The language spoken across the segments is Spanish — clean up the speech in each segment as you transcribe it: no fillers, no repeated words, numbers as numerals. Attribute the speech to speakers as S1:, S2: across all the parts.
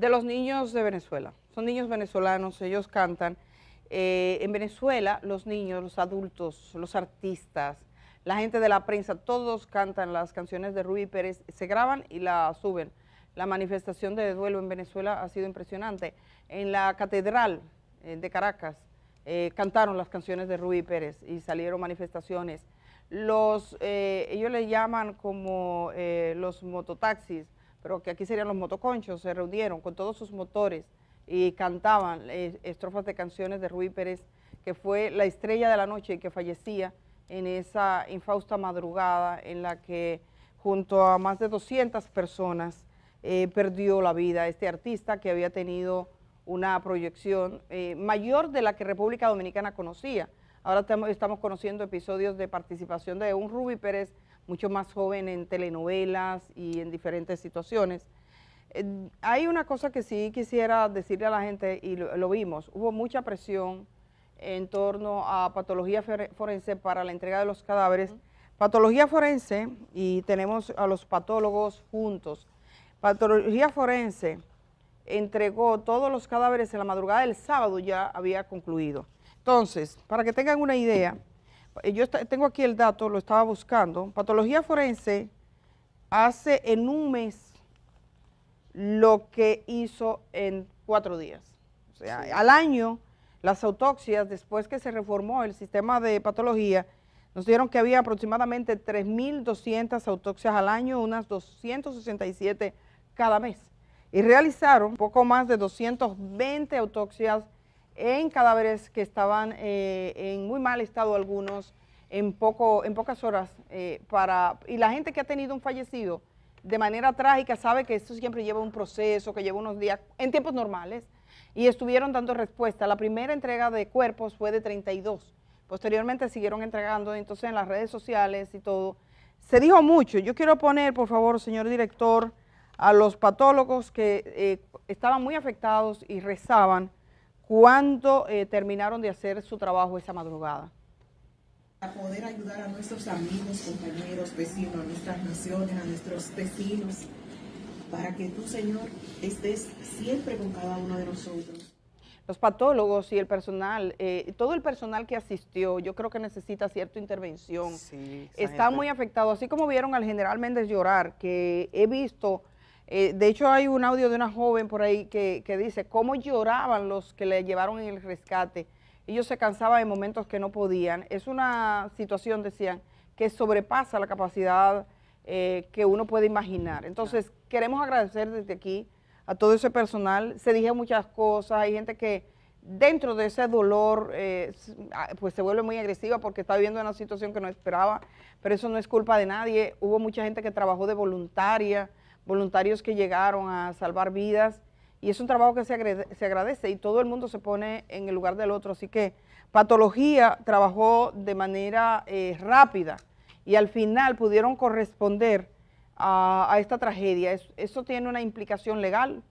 S1: de los niños de Venezuela. Son niños venezolanos, ellos cantan. En Venezuela, los niños, los adultos, los artistas, la gente de la prensa, todos cantan las canciones de Rubí Pérez, se graban y las suben. La manifestación de duelo en Venezuela ha sido impresionante. En la catedral de Caracas cantaron las canciones de Rubí Pérez y salieron manifestaciones. Ellos le llaman como los mototaxis, pero que aquí serían los motoconchos, se reunieron con todos sus motores y cantaban estrofas de canciones de Rubí Pérez, que fue la estrella de la noche y que fallecía en esa infausta madrugada en la que junto a más de 200 personas perdió la vida este artista que había tenido una proyección mayor de la que República Dominicana conocía. Ahora estamos conociendo episodios de participación de un Rubí Pérez mucho más joven en telenovelas y en diferentes situaciones. Hay una cosa que sí quisiera decirle a la gente, y lo vimos, hubo mucha presión en torno a patología forense para la entrega de los cadáveres. Patología forense, y tenemos a los patólogos juntos. Patología forense entregó todos los cadáveres en la madrugada del sábado, ya había concluido. Entonces, para que tengan una idea, yo tengo aquí el dato, lo estaba buscando. Patología forense hace en un mes lo que hizo en 4 días. O sea, sí. Al año, las autopsias, después que se reformó el sistema de patología, nos dieron que había aproximadamente 3.200 autopsias al año, unas 267 cada mes. Y realizaron poco más de 220 autopsias en cadáveres que estaban en muy mal estado algunos, en pocas horas, y la gente que ha tenido un fallecido de manera trágica sabe que esto siempre lleva un proceso, que lleva unos días, en tiempos normales, y estuvieron dando respuesta. La primera entrega de cuerpos fue de 32, posteriormente siguieron entregando, entonces en las redes sociales y todo, se dijo mucho. Yo quiero poner, por favor, señor director, a los patólogos que estaban muy afectados y rezaban cuando terminaron de hacer su trabajo esa madrugada.
S2: Para poder ayudar a nuestros amigos, compañeros, vecinos, a nuestras naciones, a nuestros vecinos, para que tú, Señor, estés siempre con cada uno de nosotros.
S1: Los patólogos y el personal, todo el personal que asistió, yo creo que necesita cierta intervención. Sí, está muy afectado, así como vieron al general Méndez llorar, que he visto, de hecho hay un audio de una joven por ahí que dice cómo lloraban los que le llevaron en el rescate. Ellos se cansaban en momentos que no podían. Es una situación, decían, que sobrepasa la capacidad que uno puede imaginar. Entonces, queremos agradecer desde aquí a todo ese personal. Se dijeron muchas cosas, hay gente que dentro de ese dolor pues se vuelve muy agresiva porque está viviendo una situación que no esperaba, pero eso no es culpa de nadie. Hubo mucha gente que trabajó de voluntaria, voluntarios que llegaron a salvar vidas, y es un trabajo que se agradece y todo el mundo se pone en el lugar del otro. Así que Patología trabajó de manera rápida y al final pudieron corresponder a esta tragedia. Eso tiene una implicación legal,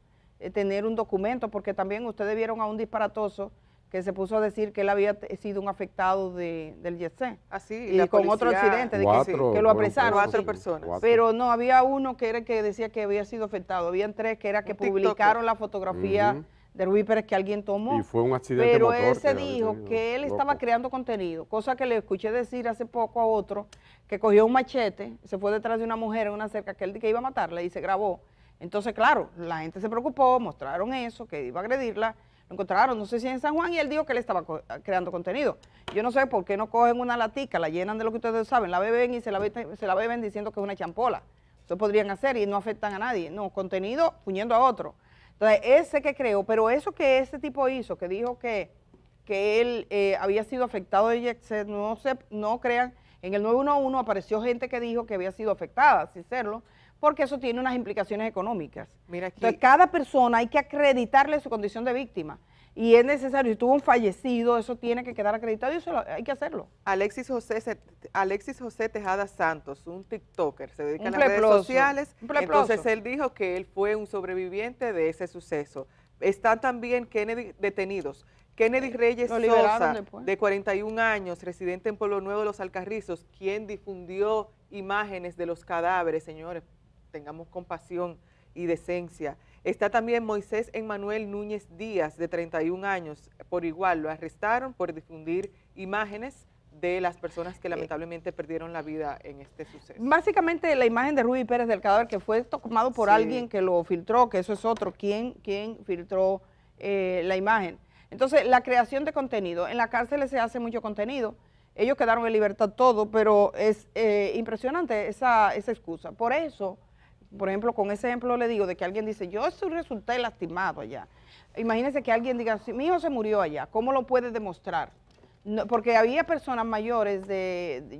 S1: tener un documento, porque también ustedes vieron a un disparatoso que se puso a decir que él había sido un afectado del YECE.
S3: Así,
S1: y con otro accidente, que lo apresaron.
S3: 4 personas.
S1: Pero no, había uno que era el que decía que había sido afectado, habían 3 que era que publicaron la fotografía de Rubí Pérez que alguien tomó.
S4: Y fue un accidente
S1: pero
S4: motor.
S1: Pero él se dijo que él estaba creando contenido, cosa que le escuché decir hace poco a otro, que cogió un machete, se fue detrás de una mujer en una cerca que él que iba a matarla y se grabó. Entonces, claro, la gente se preocupó, mostraron eso, que iba a agredirla, lo encontraron, no sé si en San Juan, y él dijo que él estaba creando contenido. Yo no sé por qué no cogen una latica, la llenan de lo que ustedes saben, la beben y se la beben diciendo que es una champola. Eso podrían hacer y no afectan a nadie. No, contenido puñendo a otro. Entonces, ese que creó, pero eso que ese tipo hizo, que dijo que él había sido afectado de YECE, no crean, en el 911 apareció gente que dijo que había sido afectada, sin serlo, porque eso tiene unas implicaciones económicas.
S3: Mira aquí.
S1: Entonces, cada persona hay que acreditarle su condición de víctima. Y es necesario, si tuvo un fallecido, eso tiene que quedar acreditado y eso hay que hacerlo.
S3: Alexis José Tejada Santos, un TikToker, se dedica a las redes sociales. Entonces él dijo que él fue un sobreviviente de ese suceso. Están también detenidos. Kennedy Reyes Sosa, de 41 años, residente en Pueblo Nuevo de los Alcarrizos, quien difundió imágenes de los cadáveres. Señores, tengamos compasión y decencia. Está también Moisés Emmanuel Núñez Díaz, de 31 años, por igual lo arrestaron por difundir imágenes de las personas que lamentablemente perdieron la vida en este suceso.
S1: Básicamente la imagen de Ruby Pérez del cadáver que fue tomado por alguien que lo filtró, que eso es otro, ¿quién filtró la imagen? Entonces, la creación de contenido, en la cárcel se hace mucho contenido, ellos quedaron en libertad todo, pero es impresionante esa excusa. Por eso, por ejemplo, con ese ejemplo le digo de que alguien dice, yo resulté lastimado allá. Imagínense que alguien diga, si mi hijo se murió allá, ¿cómo lo puede demostrar? No, porque había personas mayores,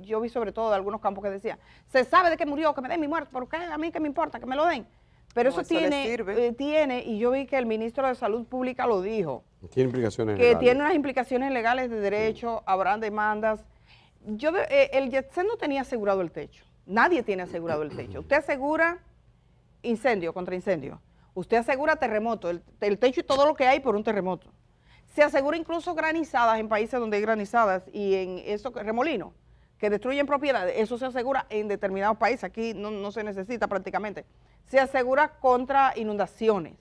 S1: yo vi sobre todo de algunos campos que decían, se sabe de que murió, que me den mi muerto, ¿por qué? A mí que me importa, que me lo den. Pero no, eso tiene, y yo vi que el ministro de Salud Pública lo dijo.
S4: Tiene implicaciones
S1: legales. Que tiene unas implicaciones legales de derecho, habrán demandas. El Jetset no tenía asegurado el techo, nadie tiene asegurado el techo. Usted asegura incendio contra incendio, usted asegura terremoto, el techo y todo lo que hay por un terremoto. Se asegura incluso granizadas en países donde hay granizadas y en eso remolinos que destruyen propiedades, eso se asegura en determinados países, aquí no se necesita prácticamente. Se asegura contra inundaciones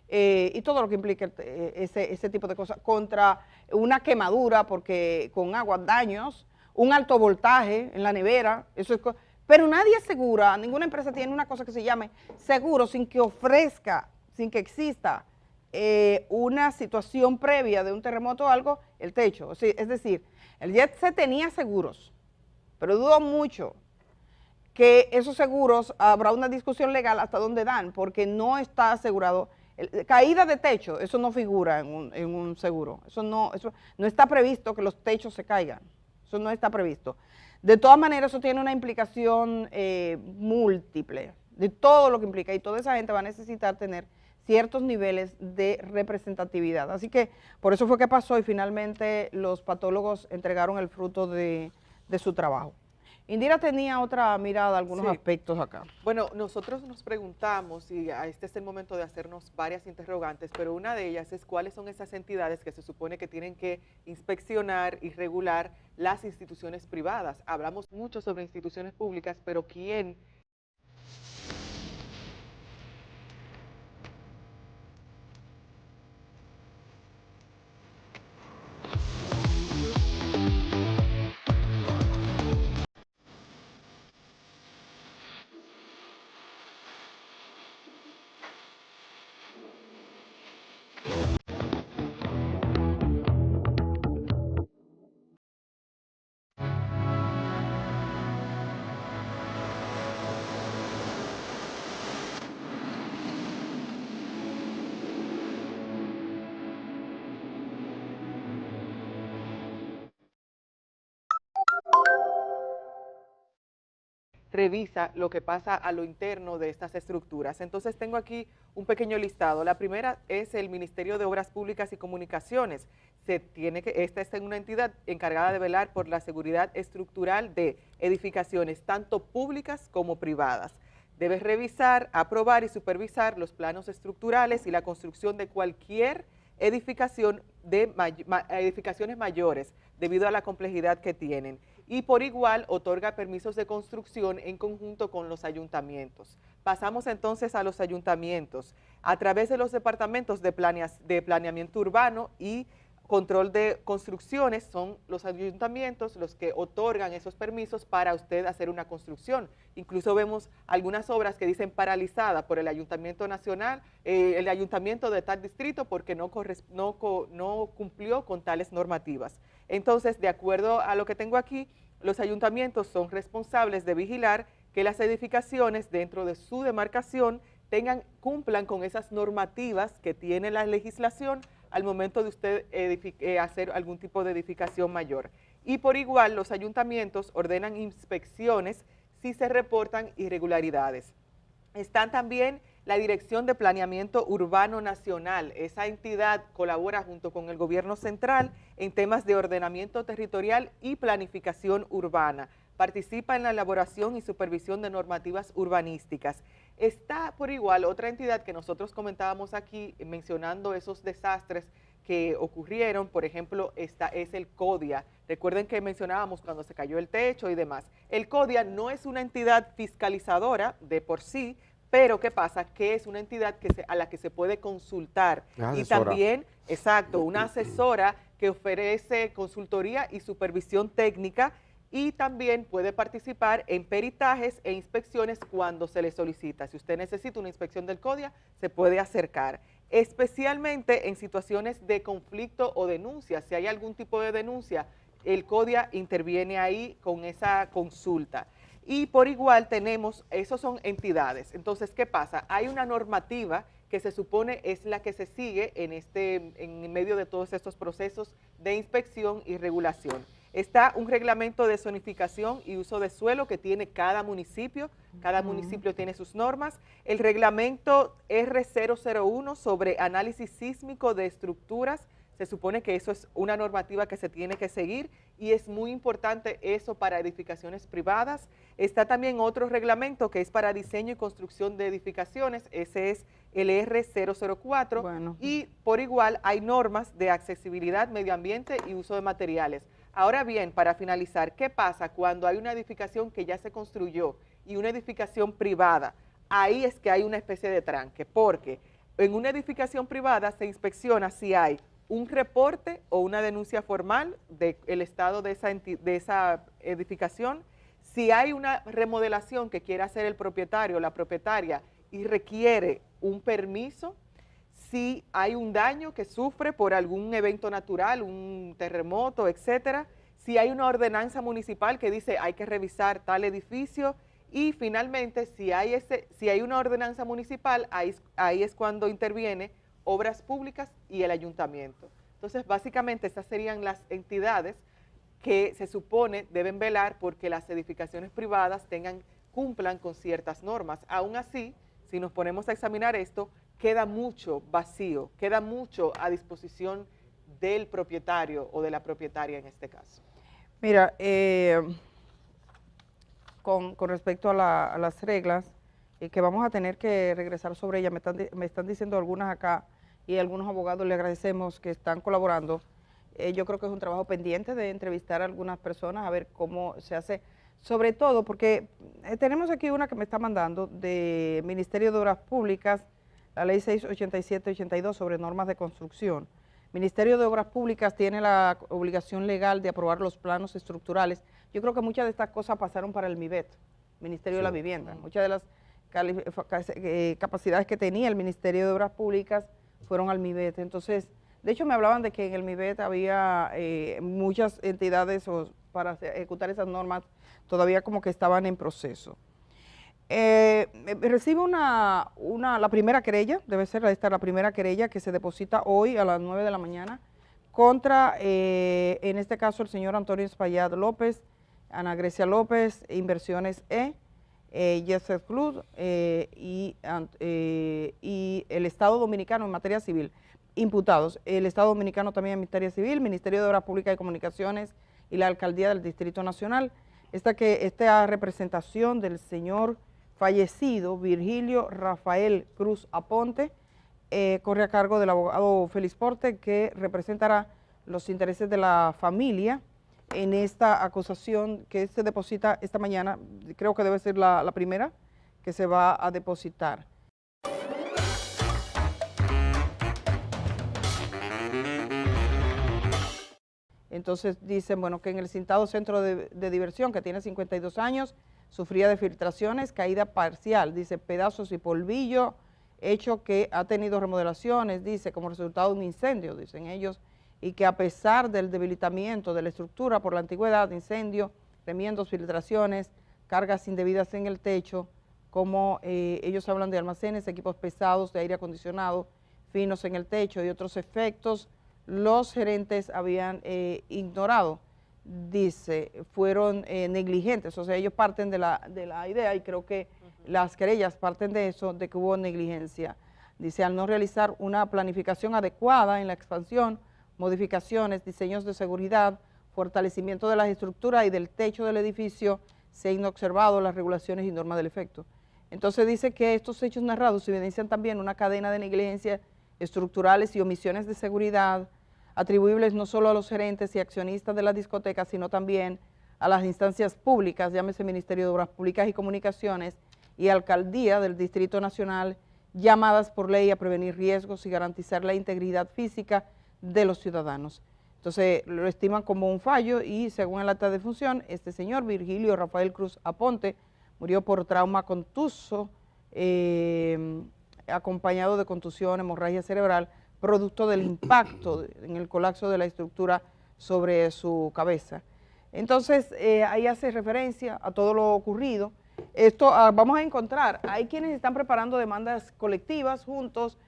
S1: y todo lo que implica ese tipo de cosas, contra una quemadura porque con agua, daños, un alto voltaje en la nevera, eso es pero nadie asegura, ninguna empresa tiene una cosa que se llame seguro sin que ofrezca, sin que exista una situación previa de un terremoto o algo, el techo. Es decir, el Jetset tenía seguros, pero dudo mucho que esos seguros, habrá una discusión legal hasta dónde dan, porque no está asegurado. Caída de techo, eso no figura en un seguro. Eso no está previsto que los techos se caigan. Eso no está previsto. De todas maneras, eso tiene una implicación múltiple, de todo lo que implica, y toda esa gente va a necesitar tener ciertos niveles de representatividad. Así que por eso fue que pasó y finalmente los patólogos entregaron el fruto de su trabajo. Indira tenía otra mirada, algunos aspectos acá.
S3: Bueno, nosotros nos preguntamos, y este es el momento de hacernos varias interrogantes, pero una de ellas es cuáles son esas entidades que se supone que tienen que inspeccionar y regular las instituciones privadas. Hablamos mucho sobre instituciones públicas, pero ¿quién? Revisa lo que pasa a lo interno de estas estructuras. Entonces tengo aquí un pequeño listado. La primera es el Ministerio de Obras Públicas y Comunicaciones. Esta es una entidad encargada de velar por la seguridad estructural de edificaciones, tanto públicas como privadas. Debe revisar, aprobar y supervisar los planos estructurales y la construcción de cualquier edificación de edificaciones mayores debido a la complejidad que tienen. Y por igual otorga permisos de construcción en conjunto con los ayuntamientos. Pasamos entonces a los ayuntamientos. A través de los departamentos de planeamiento urbano y control de construcciones, son los ayuntamientos los que otorgan esos permisos para usted hacer una construcción. Incluso vemos algunas obras que dicen paralizada por el Ayuntamiento Nacional, el Ayuntamiento de tal distrito porque no cumplió con tales normativas. Entonces, de acuerdo a lo que tengo aquí, los ayuntamientos son responsables de vigilar que las edificaciones dentro de su demarcación cumplan con esas normativas que tiene la legislación al momento de usted hacer algún tipo de edificación mayor. Y por igual, los ayuntamientos ordenan inspecciones si se reportan irregularidades. Están también la Dirección de Planeamiento Urbano Nacional. Esa entidad colabora junto con el gobierno central en temas de ordenamiento territorial y planificación urbana. Participa en la elaboración y supervisión de normativas urbanísticas. Está por igual otra entidad que nosotros comentábamos aquí mencionando esos desastres que ocurrieron, por ejemplo, esta es el CODIA. Recuerden que mencionábamos cuando se cayó el techo y demás. El CODIA no es una entidad fiscalizadora de por sí, Pero, ¿qué pasa? Que es una entidad a la que se puede consultar. Y también, exacto, una asesora que ofrece consultoría y supervisión técnica y también puede participar en peritajes e inspecciones cuando se le solicita. Si usted necesita una inspección del CODIA, se puede acercar, especialmente en situaciones de conflicto o denuncia. Si hay algún tipo de denuncia, el CODIA interviene ahí con esa consulta. Y por igual tenemos, esos son entidades. Entonces, ¿qué pasa? Hay una normativa que se supone es la que se sigue en medio de todos estos procesos de inspección y regulación. Está un reglamento de zonificación y uso de suelo que tiene cada municipio tiene sus normas. El reglamento R001 sobre análisis sísmico de estructuras, se supone que eso es una normativa que se tiene que seguir y es muy importante eso para edificaciones privadas. Está también otro reglamento que es para diseño y construcción de edificaciones, ese es el R004. Bueno. Y por igual hay normas de accesibilidad, medio ambiente y uso de materiales. Ahora bien, para finalizar, ¿qué pasa cuando hay una edificación que ya se construyó y una edificación privada? Ahí es que hay una especie de tranque, porque en una edificación privada se inspecciona si hay un reporte o una denuncia formal del estado de esa edificación, si hay una remodelación que quiere hacer el propietario o la propietaria y requiere un permiso, si hay un daño que sufre por algún evento natural, un terremoto, etcétera, si hay una ordenanza municipal que dice hay que revisar tal edificio y finalmente si hay una ordenanza municipal, ahí es cuando interviene Obras Públicas y el ayuntamiento. Entonces, básicamente, estas serían las entidades que se supone deben velar porque las edificaciones privadas cumplan con ciertas normas. Aún así, si nos ponemos a examinar esto, queda mucho vacío, queda mucho a disposición del propietario o de la propietaria en este caso.
S1: Mira, con respecto a las reglas, que vamos a tener que regresar sobre ellas, me están diciendo algunas acá, y algunos abogados le agradecemos que están colaborando. Yo creo que es un trabajo pendiente de entrevistar a algunas personas a ver cómo se hace, sobre todo porque tenemos aquí una que me está mandando de Ministerio de Obras Públicas, la ley 687-82 sobre normas de construcción. Ministerio de Obras Públicas tiene la obligación legal de aprobar los planos estructurales. Yo creo que muchas de estas cosas pasaron para el MIBET, Ministerio de la Vivienda. Muchas de las capacidades que tenía el Ministerio de Obras Públicas fueron al MIBET. Entonces, de hecho me hablaban de que en el MIBET había muchas entidades para ejecutar esas normas, todavía como que estaban en proceso. Recibo la primera querella, debe ser esta la primera querella que se deposita hoy a las 9 de la mañana contra, en este caso, el señor Antonio Espaillat López, Ana Grecia López, Inversiones Yesef Club y el Estado Dominicano en materia civil, imputados. El Estado Dominicano también en materia civil, Ministerio de Obras Públicas y Comunicaciones y la Alcaldía del Distrito Nacional. Esta representación del señor fallecido Virgilio Rafael Cruz Aponte corre a cargo del abogado Félix Porte, que representará los intereses de la familia en esta acusación que se deposita esta mañana. Creo que debe ser la primera que se va a depositar. Entonces dicen, bueno, que en el citado centro de diversión, que tiene 52 años, sufría de filtraciones, caída parcial, dice, pedazos y polvillo, hecho que ha tenido remodelaciones, dice, como resultado de un incendio, dicen ellos, y que a pesar del debilitamiento de la estructura por la antigüedad, incendio, remiendos, filtraciones, cargas indebidas en el techo, como ellos hablan de almacenes, equipos pesados de aire acondicionado, finos en el techo y otros efectos, los gerentes habían ignorado, dice, fueron negligentes, o sea, ellos parten de la idea, y creo que las querellas parten de eso, de que hubo negligencia. Dice, al no realizar una planificación adecuada en la expansión, modificaciones, diseños de seguridad, fortalecimiento de las estructuras y del techo del edificio, se han observado las regulaciones y normas del efecto. Entonces dice que estos hechos narrados evidencian también una cadena de negligencias estructurales y omisiones de seguridad, atribuibles no solo a los gerentes y accionistas de las discotecas, sino también a las instancias públicas, llámese Ministerio de Obras Públicas y Comunicaciones, y Alcaldía del Distrito Nacional, llamadas por ley a prevenir riesgos y garantizar la integridad física de los ciudadanos. Entonces lo estiman como un fallo y según el acta de función, este señor Virgilio Rafael Cruz Aponte murió por trauma contuso, acompañado de contusión, hemorragia cerebral, producto del impacto en el colapso de la estructura sobre su cabeza. Entonces ahí hace referencia a todo lo ocurrido. Esto vamos a encontrar, hay quienes están preparando demandas colectivas juntos.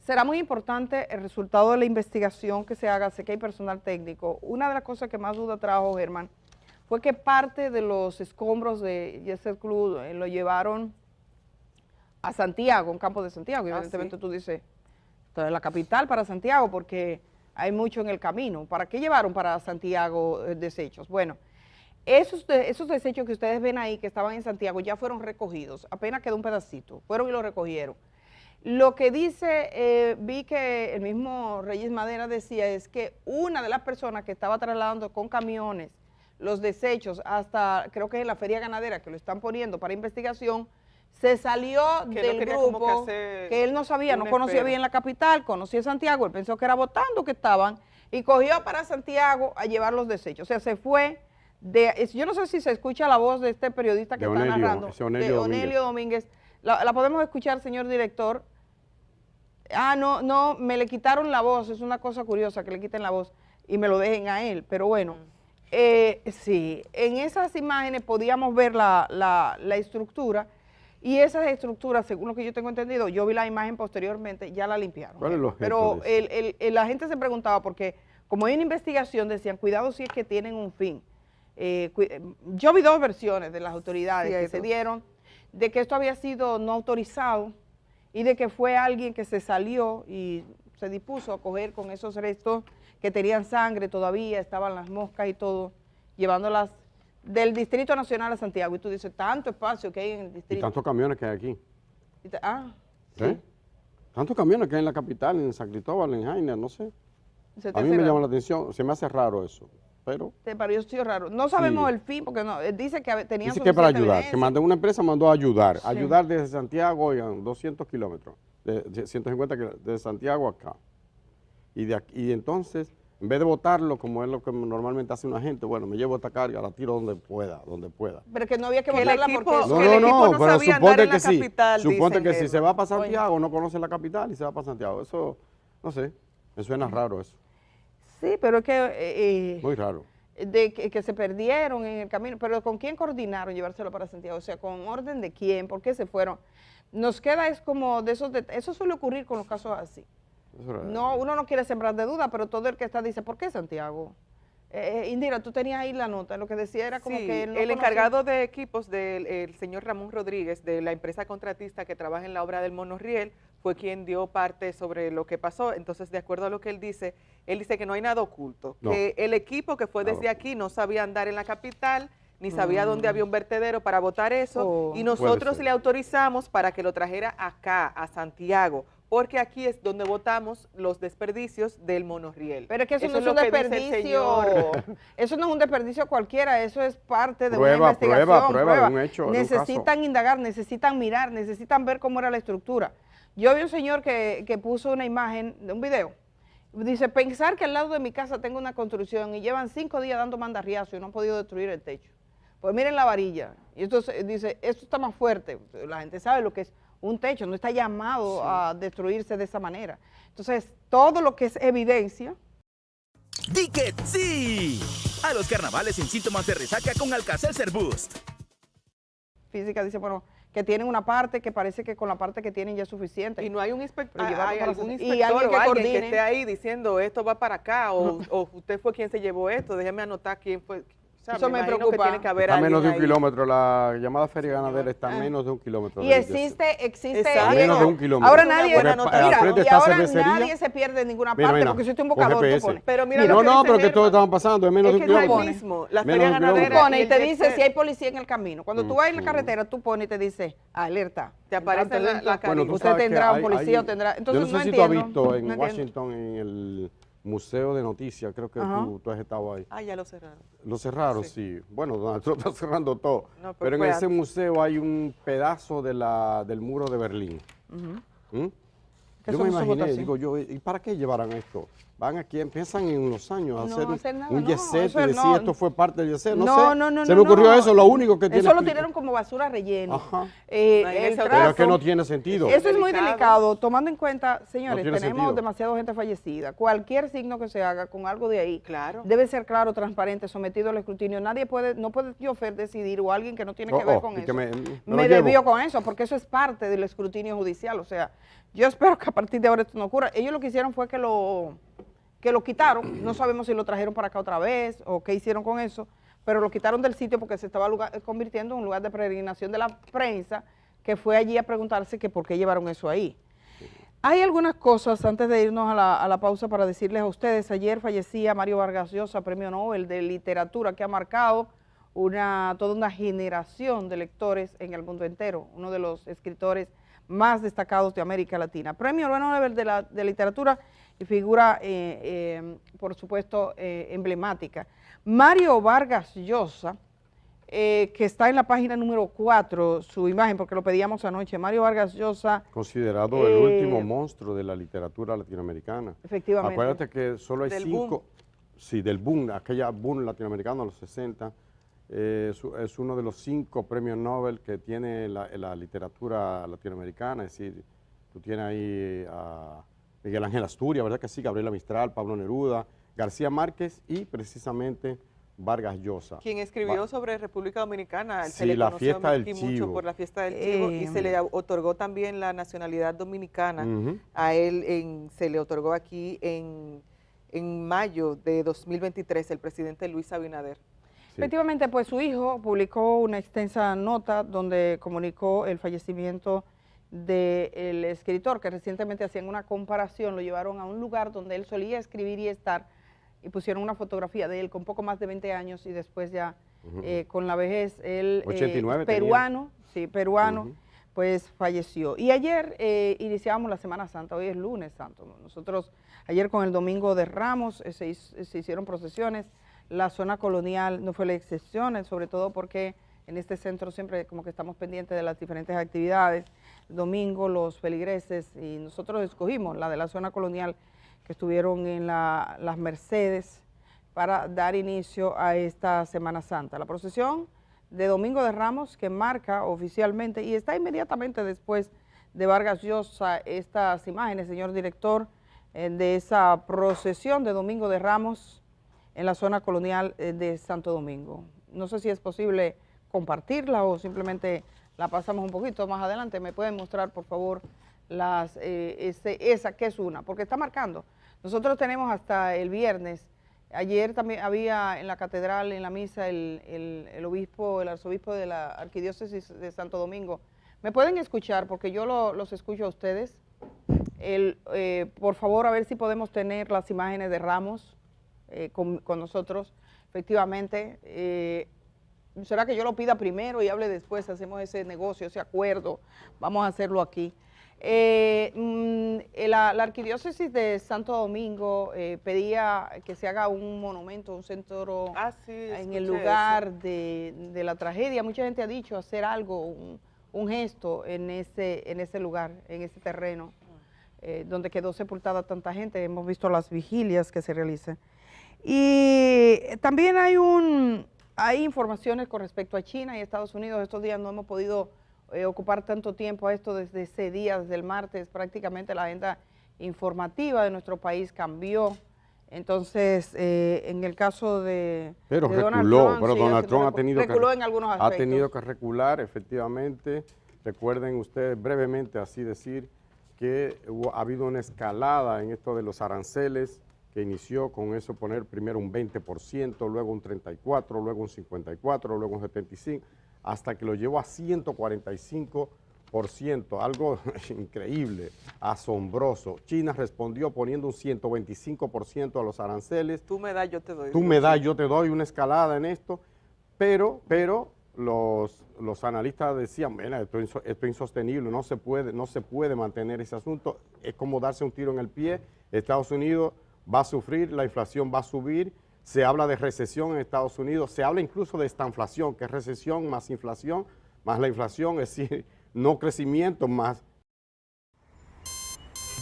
S1: Será muy importante el resultado de la investigación que se haga, sé que hay personal técnico. Una de las cosas que más duda trajo, Germán, fue que parte de los escombros de Yeser Club lo llevaron a Santiago, un campo de Santiago, y evidentemente
S3: sí.
S1: Tú dices, de la capital para Santiago, porque hay mucho en el camino. ¿Para qué llevaron para Santiago desechos? Bueno, esos desechos que ustedes ven ahí, que estaban en Santiago, ya fueron recogidos, apenas quedó un pedacito, fueron y lo recogieron. Lo que dice, vi que el mismo Reyes Madera decía, es que una de las personas que estaba trasladando con camiones los desechos hasta, creo que es en la feria ganadera, que lo están poniendo para investigación, se salió del grupo, que él no sabía, no conocía bien la capital, conocía Santiago, él pensó que era votando que estaban, y cogió para Santiago a llevar los desechos. O sea, se fue yo no sé si se escucha la voz de este periodista que está narrando, de Onelio Domínguez. ¿La podemos escuchar, señor director? No, me le quitaron la voz, es una cosa curiosa que le quiten la voz y me lo dejen a él, pero bueno, sí, en esas imágenes podíamos ver la estructura, y esas estructuras, según lo que yo tengo entendido, yo vi la imagen posteriormente, ya la limpiaron. Pero la gente se preguntaba, porque como hay una investigación, decían, cuidado si es que tienen un fin. Yo vi dos versiones de las autoridades que se dieron, de que esto había sido no autorizado, y de que fue alguien que se salió y se dispuso a coger con esos restos que tenían sangre todavía, estaban las moscas y todo, llevándolas del Distrito Nacional a Santiago. Y tú dices, tanto espacio que hay en el distrito.
S4: Y tantos camiones que hay aquí.
S1: Sí.
S4: Tantos camiones que hay en la capital, en San Cristóbal, en Jaina, no sé. A mí me llama la atención, se me hace raro eso, pero... ¿Te
S1: pareció raro? No sabemos el fin, porque no, dice que tenían
S4: dice que para ayudar,
S1: evidencia.
S4: que mandó una empresa, mandó a ayudar, ayudar desde Santiago, oigan, 200 kilómetros, de 150 kilómetros, desde Santiago acá. Y entonces, en vez de botarlo, como es lo que normalmente hace una gente, bueno, me llevo esta carga, la tiro donde pueda.
S1: Pero que no había que botarla porque...
S4: No, pero
S3: sabía andar en la capital,
S4: suponte que si se va para Santiago, no conoce la capital y se va para Santiago. Eso, no sé, me suena raro eso.
S1: Sí, pero es que...
S4: muy raro.
S1: Que se perdieron en el camino, pero ¿con quién coordinaron llevárselo para Santiago? O sea, ¿con orden de quién? ¿Por qué se fueron? Nos queda es como de esos eso suele ocurrir con los casos así. No, uno no quiere sembrar de duda, pero todo el que está dice, ¿por qué Santiago? Indira, tú tenías ahí la nota, lo que decía era como que él no
S3: el
S1: conocía.
S3: encargado de equipos del señor Ramón Rodríguez, de la empresa contratista que trabaja en la obra del monorriel, fue quien dio parte sobre lo que pasó. Entonces, de acuerdo a lo que él dice que no hay nada oculto, que el equipo que fue desde aquí no sabía andar en la capital, ni sabía dónde había un vertedero para botar eso, y nosotros le autorizamos para que lo trajera acá, a Santiago, porque aquí es donde botamos los desperdicios del monorriel.
S1: Pero es que eso no es un desperdicio, eso no es un desperdicio cualquiera, eso es parte de una investigación.
S4: Prueba, de un hecho.
S1: Necesitan indagar, necesitan mirar, necesitan ver cómo era la estructura. Yo vi un señor que puso una imagen de un video, dice, pensar que al lado de mi casa tengo una construcción y llevan 5 días dando mandarriazo y no han podido destruir el techo. Pues miren la varilla, y entonces dice, esto está más fuerte, la gente sabe lo que es un techo, no está llamado a destruirse de esa manera. Entonces, todo lo que es evidencia.
S5: ¡Di que sí! A los carnavales sin síntomas de resaca con Alka-Seltzer Boost.
S1: Física dice, bueno, que tienen una parte que parece que con la parte que tienen ya es suficiente.
S3: Y no hay un inspector,
S1: hay
S3: algún
S1: inspector
S3: y alguien
S1: o alguien
S3: que esté ahí diciendo esto va para acá, o usted fue quien se llevó esto, déjeme anotar quién fue. O sea,
S1: eso me preocupa.
S3: Que tiene que haber
S4: está a menos de un
S3: ahí.
S4: kilómetro, la llamada feria ganadera está a menos de un kilómetro.
S1: Y existe
S4: a menos de un kilómetro.
S1: Ahora nadie,
S4: mira, y
S1: ahora nadie se pierde en ninguna parte, porque si usted es un buscador, tú pones.
S3: Pero mira
S4: pero que todos estaban pasando, es menos de un kilómetro.
S3: Mismo, la feria ganadera.
S1: Tú pones y te dice si hay policía en el camino. Cuando tú vas en la carretera, tú pones y te dice, alerta.
S3: Te aparece la carita.
S1: Usted tendrá un policía o tendrá...
S4: Entonces, yo no sé si tú has visto en Washington, en el Museo de Noticias, creo que tú has estado ahí.
S3: Ah, ya lo cerraron.
S4: Lo cerraron, sí. Bueno, Donald Trump está cerrando todo.
S3: No,
S4: pero en
S3: fue
S4: ese
S3: antes.
S4: museo hay un pedazo del muro de Berlín. ¿Mm?
S1: ¿Qué
S4: Yo
S1: son
S4: me
S1: esos
S4: imaginé,
S1: votos así?
S4: digo yo, ¿y para qué llevarán esto? Van aquí, empiezan en unos años a
S1: No
S4: hacer
S1: hacer nada,
S4: un
S1: no,
S4: yeset
S1: eso
S4: y
S1: es-
S4: decir
S1: no.
S4: esto fue parte del yeset. No,
S1: No,
S4: sé.
S1: no, no,
S4: Se
S1: no,
S4: me ocurrió
S1: no.
S4: eso, lo único que tiene.
S1: Eso lo tiraron como basura relleno.
S4: Ajá.
S3: Imagínese
S1: El
S3: otra
S4: Pero es que
S1: trazo-
S4: no tiene sentido.
S1: Eso es muy
S3: Delicado.
S1: delicado, tomando en cuenta, señores,
S4: tiene
S1: tenemos
S4: sentido.
S1: demasiada gente fallecida. Cualquier signo que se haga con algo de ahí
S3: Claro.
S1: debe ser claro, transparente, sometido al escrutinio. No puede Jofer decidir o alguien que no tiene que ver con
S4: y
S1: eso.
S4: que me lo
S1: me
S4: llevo.
S1: desvío con eso, porque eso es parte del escrutinio judicial. O sea, yo espero que a partir de ahora esto no ocurra. Ellos lo que hicieron fue que lo quitaron. No sabemos si lo trajeron para acá otra vez o qué hicieron con eso, pero lo quitaron del sitio porque se estaba convirtiendo en un lugar de peregrinación de la prensa, que fue allí a preguntarse que por qué llevaron eso ahí. Hay algunas cosas, antes de irnos a la pausa, para decirles a ustedes. Ayer fallecía Mario Vargas Llosa, premio Nobel de Literatura, que ha marcado toda una generación de lectores en el mundo entero, uno de los escritores más destacados de América Latina. Premio Nobel de Literatura y figura, por supuesto, emblemática. Mario Vargas Llosa, que está en la página número 4, su imagen, porque lo pedíamos anoche. Mario Vargas Llosa.
S4: Considerado el último monstruo de la literatura latinoamericana.
S1: Efectivamente.
S4: Acuérdate que solo hay
S3: Del
S4: 5,
S3: boom.
S4: sí, del boom, aquella boom latinoamericana de los 60, es uno de los 5 premios Nobel que tiene la literatura latinoamericana, es decir, tú tienes ahí a Miguel Ángel Asturias, ¿verdad que sí? Gabriela Mistral, Pablo Neruda, García Márquez y precisamente Vargas Llosa.
S3: Quien escribió sobre República Dominicana,
S4: Sí,
S3: se le
S4: la
S3: conoció
S4: fiesta del
S3: aquí
S4: chivo.
S3: mucho por la fiesta del chivo y se le otorgó también la nacionalidad dominicana.
S4: Ujú.
S3: A él se le otorgó aquí en mayo de 2023 el presidente Luis Abinader.
S4: Sí.
S1: Efectivamente, pues su hijo publicó una extensa nota donde comunicó el fallecimiento del escritor, que recientemente hacían una comparación, lo llevaron a un lugar donde él solía escribir y estar, y pusieron una fotografía de él con poco más de 20 años y después ya con la vejez, él
S4: 89 tenía.
S1: peruano, sí, peruano,
S4: Ujú.
S1: pues falleció. Y ayer iniciábamos la Semana Santa, hoy es lunes santo. Nosotros ayer con el Domingo de Ramos se hicieron procesiones, la zona colonial no fue la excepción, sobre todo porque en este centro siempre como que estamos pendientes de las diferentes actividades. El domingo los feligreses, y nosotros escogimos la de la zona colonial, que estuvieron en las Mercedes para dar inicio a esta Semana Santa. La procesión de Domingo de Ramos, que marca oficialmente y está inmediatamente después de Vargas Llosa estas imágenes, señor director, de esa procesión de Domingo de Ramos en la zona colonial de Santo Domingo. No sé si es posible compartirla o simplemente la pasamos un poquito más adelante. ¿Me pueden mostrar, por favor, esa que es una? Porque está marcando. Nosotros tenemos hasta el viernes. Ayer también había en la catedral, en la misa, el arzobispo de la arquidiócesis de Santo Domingo. ¿Me pueden escuchar? Porque yo los escucho a ustedes. Por favor, a ver si podemos tener las imágenes de Ramos con nosotros. Efectivamente, ¿será que yo lo pida primero y hable después? Hacemos ese negocio, ese acuerdo. Vamos a hacerlo aquí. La arquidiócesis de Santo Domingo pedía que se haga un monumento, un centro en el lugar de la tragedia. Mucha gente ha dicho hacer algo, un gesto en ese lugar, en ese terreno, donde quedó sepultada tanta gente. Hemos visto las vigilias que se realizan. Y también hay informaciones con respecto a China y Estados Unidos. Estos días no hemos podido ocupar tanto tiempo a esto desde ese día, desde el martes. Prácticamente la agenda informativa de nuestro país cambió. Entonces, en el caso de Donald Trump,
S4: pero
S1: sí,
S4: Donald Trump
S1: reculó en algunos aspectos.
S4: ha tenido que recular, efectivamente. Recuerden ustedes brevemente así decir que ha habido una escalada en esto de los aranceles, que inició con eso poner primero un 20%, luego un 34%, luego un 54%, luego un 75%, hasta que lo llevó a 145%, algo increíble, asombroso. China respondió poniendo un 125% a los aranceles.
S3: Tú me das, yo te doy.
S4: Tú me das, yo te doy, una escalada en esto, pero los analistas decían, mira, esto es insostenible, no se puede mantener ese asunto, es como darse un tiro en el pie. Estados Unidos va a sufrir, la inflación va a subir, se habla de recesión en Estados Unidos, se habla incluso de estanflación, que es recesión más inflación, más la inflación, es decir, no crecimiento más.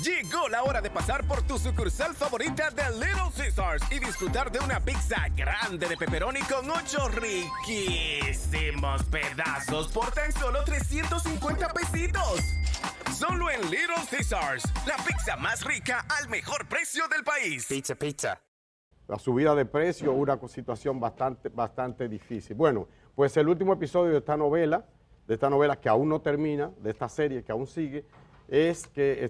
S5: Llegó la hora de pasar por tu sucursal favorita de Little Caesars y disfrutar de una pizza grande de pepperoni con 8 riquísimos pedazos por tan solo 350 pesitos. Solo en Little Caesars, la pizza más rica al mejor precio del país.
S6: Pizza, pizza.
S4: La subida de precio, una situación bastante difícil. Bueno, pues el último episodio de esta novela que aún no termina, de esta serie que aún sigue, es que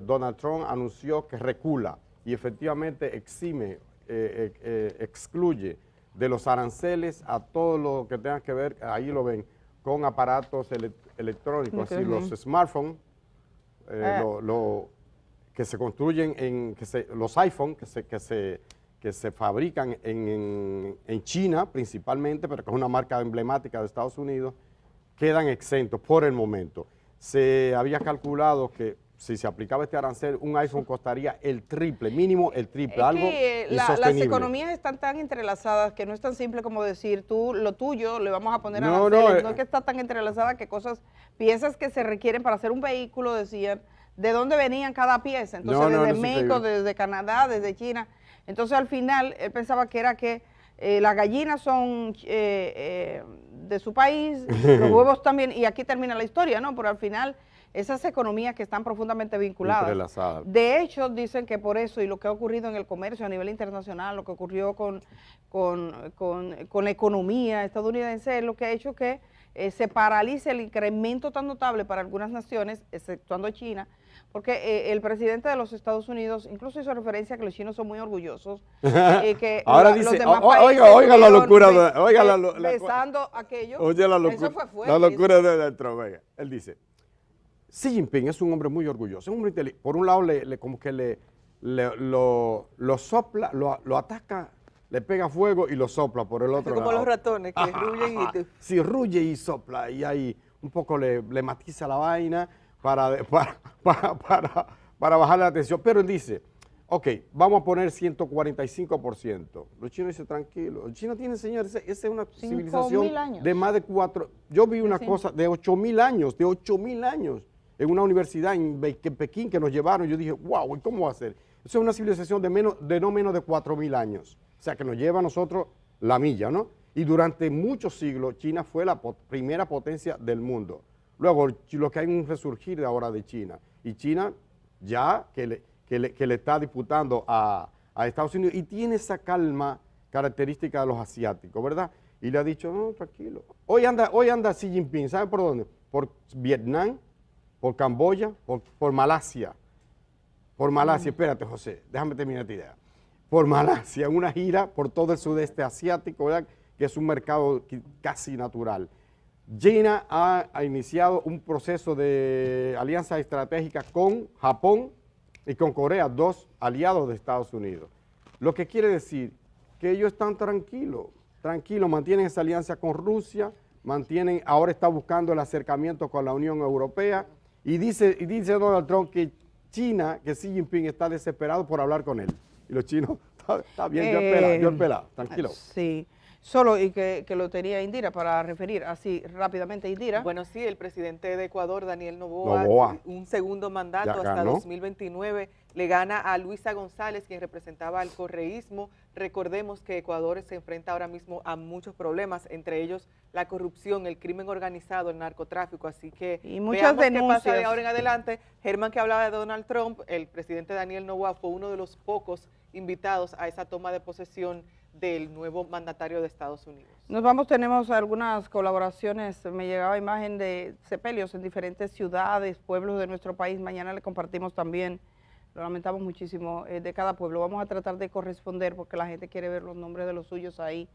S4: Donald Trump anunció que recula y efectivamente excluye de los aranceles a todo lo que tenga que ver, ahí lo ven, con aparatos electrónicos, así los smartphones, que se construyen los iPhones que se fabrican en China principalmente, pero que es una marca emblemática de Estados Unidos, quedan exentos por el momento. Se había calculado que si se aplicaba este arancel, un iPhone costaría el triple, mínimo el triple,
S1: es
S4: algo
S1: que
S4: insostenible.
S1: las economías están tan entrelazadas que no es tan simple como decir tú, lo tuyo, le vamos a poner aranceles. No es que está tan entrelazada que piezas que se requieren para hacer un vehículo, decían, de dónde venían cada pieza. Entonces, desde México, desde Canadá, desde China. Entonces, al final, él pensaba que era que las gallinas son de su país, los huevos también, y aquí termina la historia, ¿no? Pero al final, esas economías que están profundamente vinculadas.
S4: Entrelazadas.
S1: De hecho, dicen que por eso, y lo que ha ocurrido en el comercio a nivel internacional, lo que ocurrió con la economía estadounidense, es lo que ha hecho que se paralice el incremento tan notable para algunas naciones, exceptuando China, porque el presidente de los Estados Unidos incluso hizo referencia a que los chinos son muy orgullosos. Que
S4: ahora
S1: los
S4: dice,
S1: demás países
S4: oiga la locura,
S1: besando aquello.
S4: Oye la locura,
S1: eso fue fuerte,
S4: la locura de Trump. Él dice, Xi Jinping es un hombre muy orgulloso, es un hombre inteligente. Por un lado, como que lo sopla, lo ataca, le pega fuego y lo sopla por el otro lado.
S3: Como los ratones que ruyen y...
S4: Sí, ruye y sopla, y ahí un poco le matiza la vaina para bajar la tensión. Pero él dice, ok, vamos a poner 145%. Los chinos dicen, tranquilo. China tiene, señores, esa es una civilización de más de 4... Yo vi una cosa de 8.000 años, en una universidad en Pekín que nos llevaron. Yo dije, wow, ¿y cómo va a ser? Eso es una civilización de no menos de 4.000 años. O sea, que nos lleva a nosotros la milla, ¿no? Y durante muchos siglos, China fue la primera potencia del mundo. Luego, lo que hay un resurgir de ahora de China. Y China ya que le está disputando a Estados Unidos y tiene esa calma característica de los asiáticos, ¿verdad? Y le ha dicho, no, tranquilo. Hoy anda Xi Jinping, ¿sabe por dónde? Por Vietnam, por Camboya, por Malasia. Por Malasia, espérate, José, déjame terminar esta idea. Por Malasia, una gira por todo el sudeste asiático, ¿verdad? Que es un mercado casi natural. China ha iniciado un proceso de alianza estratégica con Japón y con Corea, dos aliados de Estados Unidos. Lo que quiere decir que ellos están tranquilos, mantienen esa alianza con Rusia, ahora está buscando el acercamiento con la Unión Europea y dice Donald Trump que China, que Xi Jinping está desesperado por hablar con él. Y los chinos, está bien, yo el pelado, tranquilo.
S1: Sí. Solo, y que lo tenía Indira para referir así rápidamente, Indira.
S3: Bueno, sí, el presidente de Ecuador, Daniel Noboa, un segundo mandato hasta 2029, le gana a Luisa González, quien representaba al correísmo. Recordemos que Ecuador se enfrenta ahora mismo a muchos problemas, entre ellos la corrupción, el crimen organizado, el narcotráfico, así que
S1: y muchas
S3: veamos qué pasa de ahora en adelante. Germán, que hablaba de Donald Trump, el presidente Daniel Noboa fue uno de los pocos invitados a esa toma de posesión del nuevo mandatario de Estados Unidos.
S1: Tenemos algunas colaboraciones, me llegaba imagen de sepelios en diferentes ciudades, pueblos de nuestro país, mañana le compartimos también, lo lamentamos muchísimo, de cada pueblo. Vamos a tratar de corresponder porque la gente quiere ver los nombres de los suyos ahí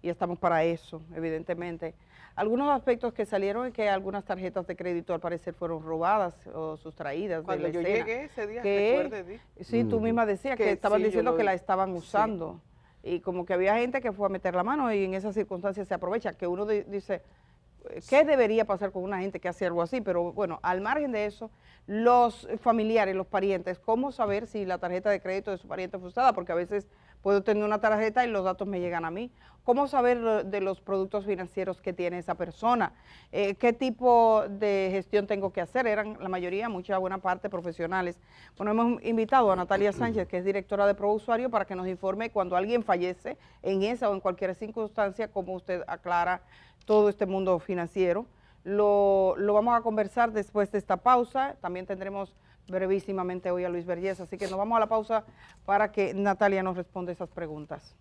S1: y estamos para eso, evidentemente. Algunos aspectos que salieron es que algunas tarjetas de crédito al parecer fueron robadas o sustraídas.
S3: Cuando
S1: de la
S3: yo
S1: escena,
S3: llegué ese día, recuerde,
S1: sí, tú misma decías que estaban diciendo que la estaban usando. Sí. Y como que había gente que fue a meter la mano y en esas circunstancias se aprovecha, que uno dice, qué debería pasar con una gente que hace algo así, pero bueno, al margen de eso, los familiares, los parientes, ¿cómo saber si la tarjeta de crédito de su pariente fue usada? Porque a veces puedo tener una tarjeta y los datos me llegan a mí. ¿Cómo saber de los productos financieros que tiene esa persona? ¿Qué tipo de gestión tengo que hacer? Eran la mayoría, mucha buena parte profesionales. Bueno, hemos invitado a Natalia Sánchez, que es directora de ProUsuario, para que nos informe cuando alguien fallece en esa o en cualquier circunstancia, cómo usted aclara todo este mundo financiero. Lo vamos a conversar después de esta pausa. También tendremos brevísimamente hoy a Luis Vergés, así que nos vamos a la pausa para que Natalia nos responda esas preguntas.